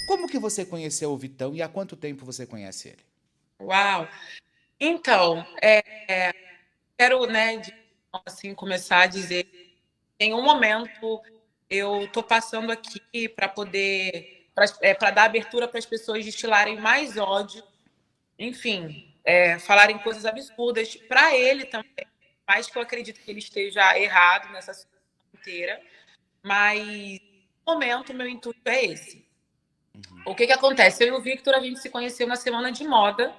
Como que você conheceu o Vitão e há quanto tempo você conhece ele? Uau! Então, quero, né, assim, começar a dizer, em um momento eu estou passando aqui para poder, para dar abertura para as pessoas destilarem mais ódio, enfim, falarem coisas absurdas para ele também, mais que eu acredito que ele esteja errado nessa situação inteira, mas no momento meu intuito é esse. O que acontece? Eu e o Victor, a gente se conheceu na semana de moda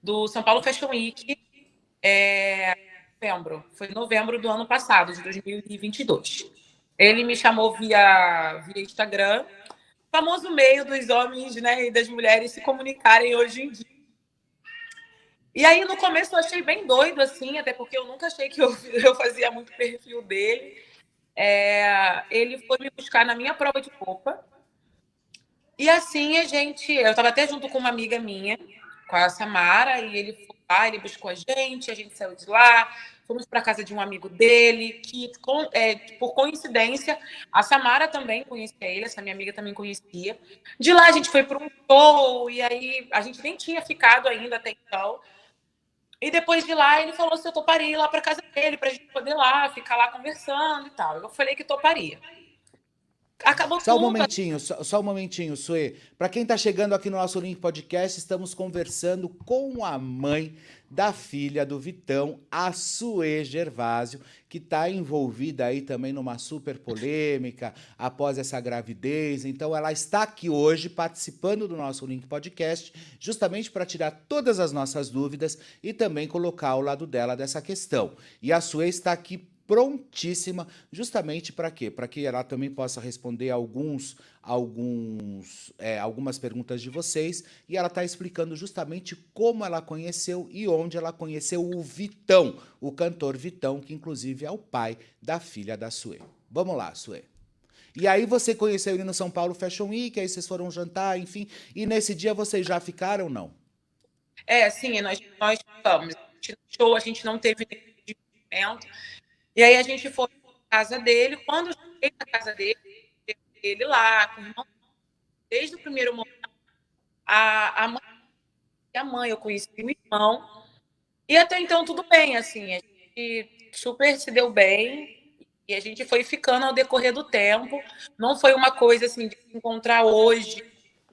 do São Paulo Fashion Week, foi novembro do ano passado, de 2022. Ele me chamou via Instagram, famoso meio dos homens, né, e das mulheres se comunicarem hoje em dia. E aí, no começo, eu achei bem doido, assim, até porque eu nunca achei que eu fazia muito perfil dele. Ele foi me buscar na minha prova de roupa. E assim, eu estava até junto com uma amiga minha, com a Samara, e ele foi lá, ele buscou a gente saiu de lá, fomos para casa de um amigo dele, que por coincidência, a Samara também conhecia ele, essa minha amiga também conhecia. De lá a gente foi para um show, e aí a gente nem tinha ficado ainda até então. E depois de lá ele falou se eu toparia ir lá para casa dele, para a gente poder ir lá, ficar lá conversando e tal. Eu falei que toparia. Acabou tudo. Só um momentinho, Suê. Para quem está chegando aqui no nosso Link Podcast, estamos conversando com a mãe da filha do Vitão, a Suê Gervásio, que está envolvida aí também numa super polêmica após essa gravidez. Então, ela está aqui hoje participando do nosso Link Podcast, justamente para tirar todas as nossas dúvidas e também colocar ao lado dela dessa questão. E a Suê está aqui prontíssima, justamente para quê? Para que ela também possa responder algumas perguntas de vocês, e ela está explicando justamente como ela conheceu e onde ela conheceu o Vitão, o cantor Vitão, que inclusive é o pai da filha da Suê. Vamos lá, Suê. E aí você conheceu ele no São Paulo Fashion Week, aí vocês foram jantar, enfim, e nesse dia vocês já ficaram ou não? Sim, nós ficamos. Show, a gente não teve nenhum divertimento. E aí a gente foi para casa dele. Quando eu cheguei na casa dele, ele lá, com o irmão, desde o primeiro momento, a mãe e a mãe, eu conheci o irmão. E até então tudo bem, assim, a gente super se deu bem. E a gente foi ficando ao decorrer do tempo. Não foi uma coisa assim de se encontrar hoje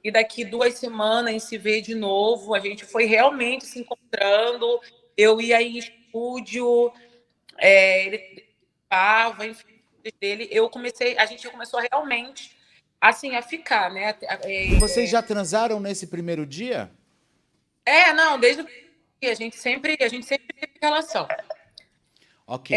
e daqui 2 semanas se ver de novo. A gente foi realmente se encontrando. Eu ia em estúdio, ele estava, enfim, dele. A gente começou realmente assim a ficar, né? E vocês já transaram nesse primeiro dia? Não, desde o a gente sempre teve relação. Ok.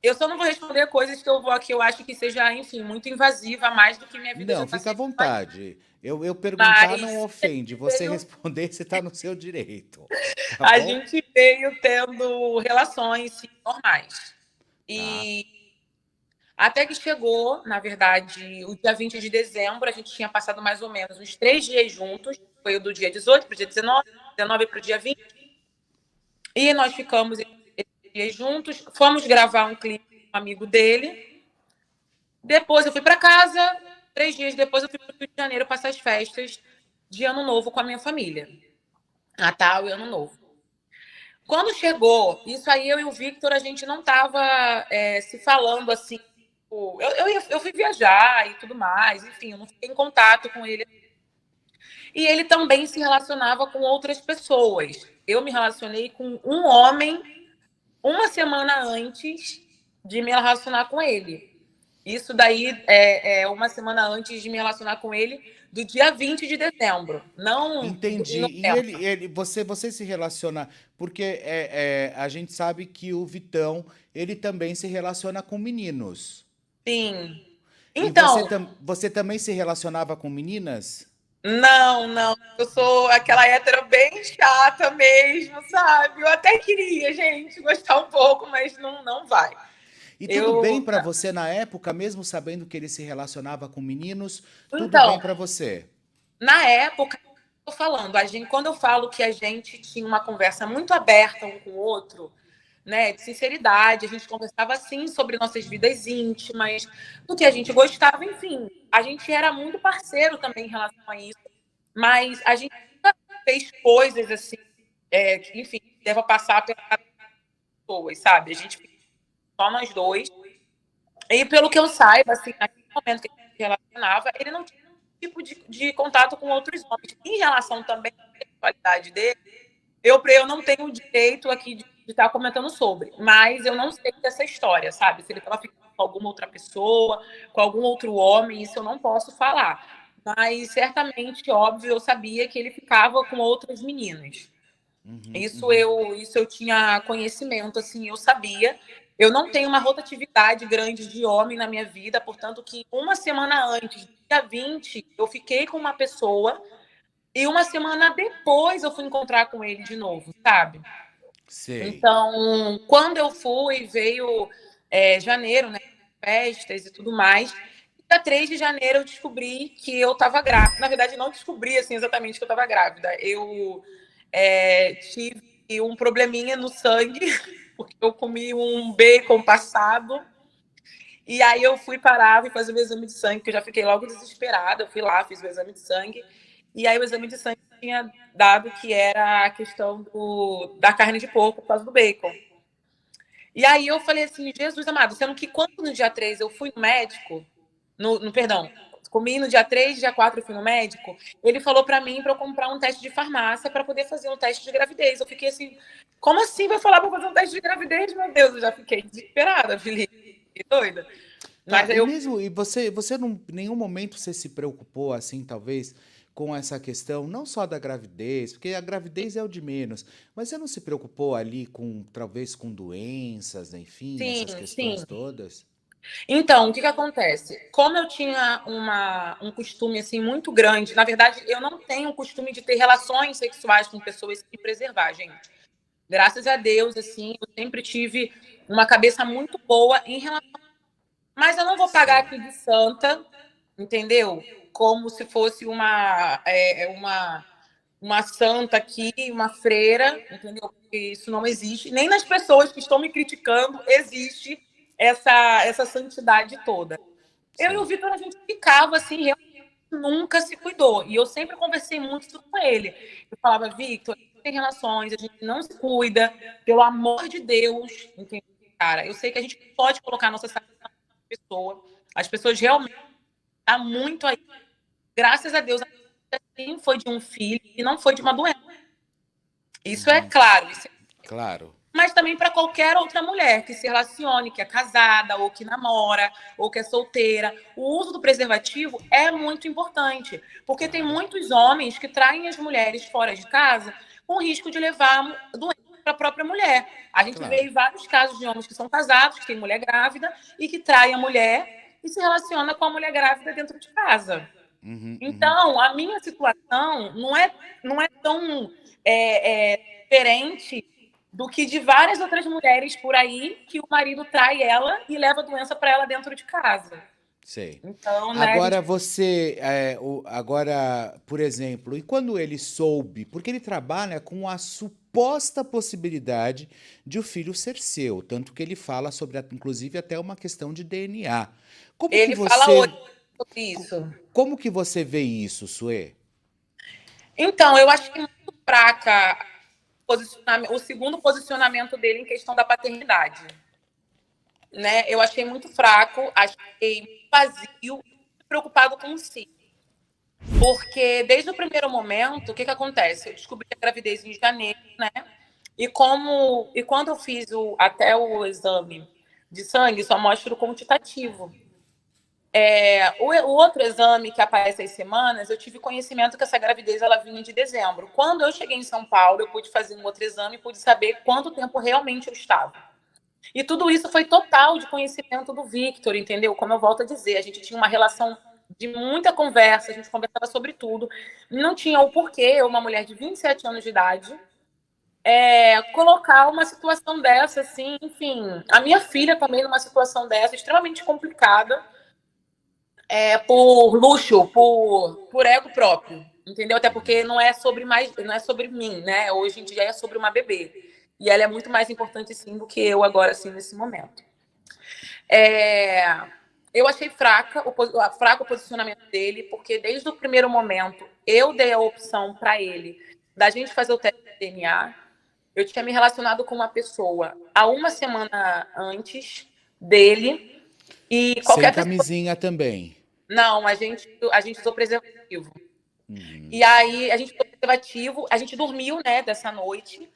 Eu só não vou responder coisas que eu acho que seja, enfim, muito invasiva, mais do que minha vida já Não, está fica à sendo vontade. Eu perguntar não mas ofende. Você responder, você está no seu direito. Tá a bom? gente veio tendo relações sim, normais. Tá. E até que chegou, na verdade, o dia 20 de dezembro, a gente tinha passado mais ou menos uns 3 dias juntos. Foi o do dia 18 para o dia 19, 19 para o dia 20. E nós ficamos esses dias juntos. Fomos gravar um clipe com um amigo dele. Depois eu fui para casa. 3 dias depois eu fui para o Rio de Janeiro passar as festas de Ano Novo com a minha família. Natal e Ano Novo. Quando chegou, isso aí eu e o Victor, a gente não estava se falando assim. Tipo, eu fui viajar e tudo mais, enfim, eu não fiquei em contato com ele. E ele também se relacionava com outras pessoas. Eu me relacionei com um homem 1 semana antes de me relacionar com ele. Isso daí 1 semana antes de me relacionar com ele, do dia 20 de dezembro, não em Entendi. E novembro. você se relaciona, porque a gente sabe que o Vitão, ele também se relaciona com meninos. Sim. E Então, você também se relacionava com meninas? não, não. Eu sou aquela hétero bem chata mesmo, sabe? Eu até queria, gente, gostar um pouco, mas não vai. E tudo bem Eu. pra você na época, mesmo sabendo que ele se relacionava com meninos, tudo bem Então, pra você? na época, eu tô falando, quando eu falo que a gente tinha uma conversa muito aberta um com o outro, né, de sinceridade. A gente conversava, sim, sobre nossas vidas íntimas, do que a gente gostava, enfim. A gente era muito parceiro também em relação a isso, mas a gente nunca fez coisas assim, que, enfim, deva passar pelas pessoas, sabe? A gente fez só nós dois. E pelo que eu saiba, assim, naquele momento que a gente se relacionava, ele não tinha nenhum tipo de contato com outros homens. Em relação também à sexualidade dele, eu não tenho o direito aqui de estar comentando sobre, mas eu não sei dessa história, sabe? Se ele estava ficando com alguma outra pessoa, com algum outro homem, isso eu não posso falar. Mas certamente, óbvio, eu sabia que ele ficava com outras meninas. Uhum, Isso eu tinha conhecimento, assim, eu sabia. Eu não tenho uma rotatividade grande de homem na minha vida, portanto, que uma semana antes, dia 20, eu fiquei com uma pessoa e uma semana depois eu fui encontrar com ele de novo, sabe? sei. Então, quando eu fui, veio janeiro, né? Festas e tudo mais. Dia 3 de janeiro eu descobri que eu estava grávida. Na verdade, não descobri assim, exatamente que eu estava grávida. Eu tive um probleminha no sangue, porque eu comi um bacon passado. E aí eu fui parar e fazer o exame de sangue, que eu já fiquei logo desesperada. Eu fui lá, fiz o exame de sangue. E aí o exame de sangue tinha dado que era a questão da carne de porco por causa do bacon. E aí eu falei assim, Jesus amado, sendo que quando no dia 3 eu fui no médico, perdão, comi no dia 3, dia 4 eu fui no médico, ele falou para mim para eu comprar um teste de farmácia para poder fazer um teste de gravidez. Eu fiquei assim, como assim vai falar para fazer um teste de gravidez? Meu Deus, eu já fiquei desesperada, Felipe, fiquei doida. Mas Tá, aí e eu mesmo, e você não, em nenhum momento você se preocupou, assim, talvez, com essa questão, não só da gravidez, porque a gravidez é o de menos, mas você não se preocupou ali com, talvez, com doenças, enfim, essas sim, sim. questões todas? Então, o que que acontece? Como eu tinha um costume assim muito grande, na verdade, eu não tenho o costume de ter relações sexuais com pessoas sem preservar, gente. Graças a Deus, assim, eu sempre tive uma cabeça muito boa em relação. Mas eu não vou pagar Sei. aqui de santa, entendeu? Como se fosse uma santa aqui, uma freira, entendeu? Porque isso não existe. Nem nas pessoas que estão me criticando existe essa santidade toda. Eu e o Sei. Vitor, a gente ficava assim, realmente nunca se cuidou. E eu sempre conversei muito com ele. Eu falava, Victor, a gente tem relações, a gente não se cuida, pelo amor de Deus, entendeu? Cara, eu sei que a gente pode colocar a nossa saúde na pessoa. As pessoas realmente estão muito aí. Graças a Deus, a sim foi de um filho e não foi de uma doença. Isso é claro. Claro. Mas também para qualquer outra mulher que se relacione, que é casada, ou que namora, ou que é solteira. O uso do preservativo é muito importante, porque tem Claro. muitos homens que traem as mulheres fora de casa com risco de levar doença para a própria mulher. A gente Claro. vê vários casos de homens que são casados, que têm mulher grávida, e que traem a mulher e se relaciona com a mulher grávida dentro de casa. Uhum, uhum. Então, a minha situação não é tão diferente do que de várias outras mulheres por aí que o marido trai ela e leva a doença para ela dentro de casa. Sei. Então, né, a gente Agora você, agora, por exemplo, e quando ele soube, porque ele trabalha com a suposta possibilidade de o filho ser seu, tanto que ele fala sobre, inclusive, até uma questão de DNA. Como que ele fala hoje você, sobre isso. como que você vê isso, Suê? Então, eu achei muito fraca o segundo posicionamento dele em questão da paternidade. Né? Eu achei muito fraco, achei vazio, preocupado com si. Porque desde o primeiro momento, o que acontece? Eu descobri a gravidez em janeiro, né? E quando eu fiz até o exame de sangue, só mostra o quantitativo. O outro exame que aparece às semanas, eu tive conhecimento que essa gravidez ela vinha de dezembro. Quando eu cheguei em São Paulo, eu pude fazer um outro exame e pude saber quanto tempo realmente eu estava. E tudo isso foi total de conhecimento do Victor, entendeu? Como eu volto a dizer, a gente tinha uma relação de muita conversa, a gente conversava sobre tudo. Não tinha o porquê, uma mulher de 27 anos de idade, colocar uma situação dessa, assim, enfim. A minha filha também numa situação dessa, extremamente complicada, por luxo, por ego próprio, entendeu? Até porque não é sobre mim, né? Hoje em dia é sobre uma bebê. E ela é muito mais importante, sim, do que eu agora, assim, nesse momento. Eu achei fraco o posicionamento dele, porque desde o primeiro momento eu dei a opção para ele da gente fazer o teste de DNA. Eu tinha me relacionado com uma pessoa há uma semana antes dele e Sem qualquer pessoa... camisinha também. Não, a gente usou preservativo. E aí a gente usou preservativo, a gente dormiu, né, dessa noite.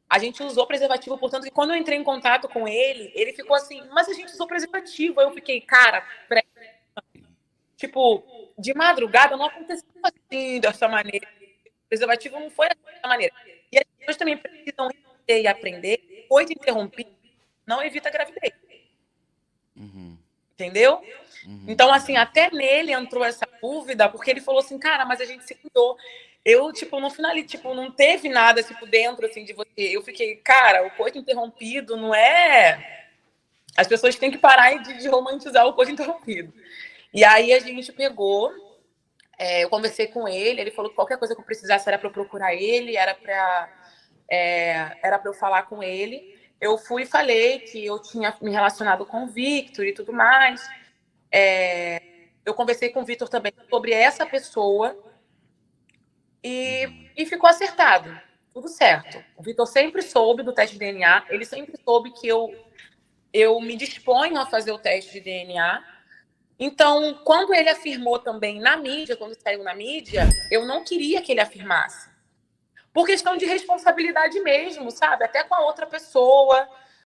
A gente usou preservativo, portanto, que quando eu entrei em contato com ele, ele ficou assim, mas a gente usou preservativo. Aí eu fiquei, cara, tipo, de madrugada não aconteceu assim, dessa maneira. O preservativo não foi dessa maneira. E as pessoas também precisam entender e aprender. Coito interrompido não evita a gravidez. Entendeu? Então, assim, até nele entrou essa dúvida, porque ele falou assim, cara, mas a gente se cuidou. Eu, tipo, no final, tipo, não teve nada, tipo, dentro, assim, de você. Eu fiquei, cara, o coito interrompido não é... As pessoas têm que parar de romantizar o coito interrompido. E aí a gente pegou, eu conversei com ele, ele falou que qualquer coisa que eu precisasse era para eu procurar ele, era para eu falar com ele. Eu fui e falei que eu tinha me relacionado com o Victor e tudo mais. Eu conversei com o Victor também sobre essa pessoa e ficou acertado, tudo certo. O Victor sempre soube do teste de DNA, ele sempre soube que eu me disponho a fazer o teste de DNA. Então, quando ele afirmou também na mídia, quando saiu na mídia, eu não queria que ele afirmasse. Por questão de responsabilidade mesmo, sabe? Até com a outra pessoa.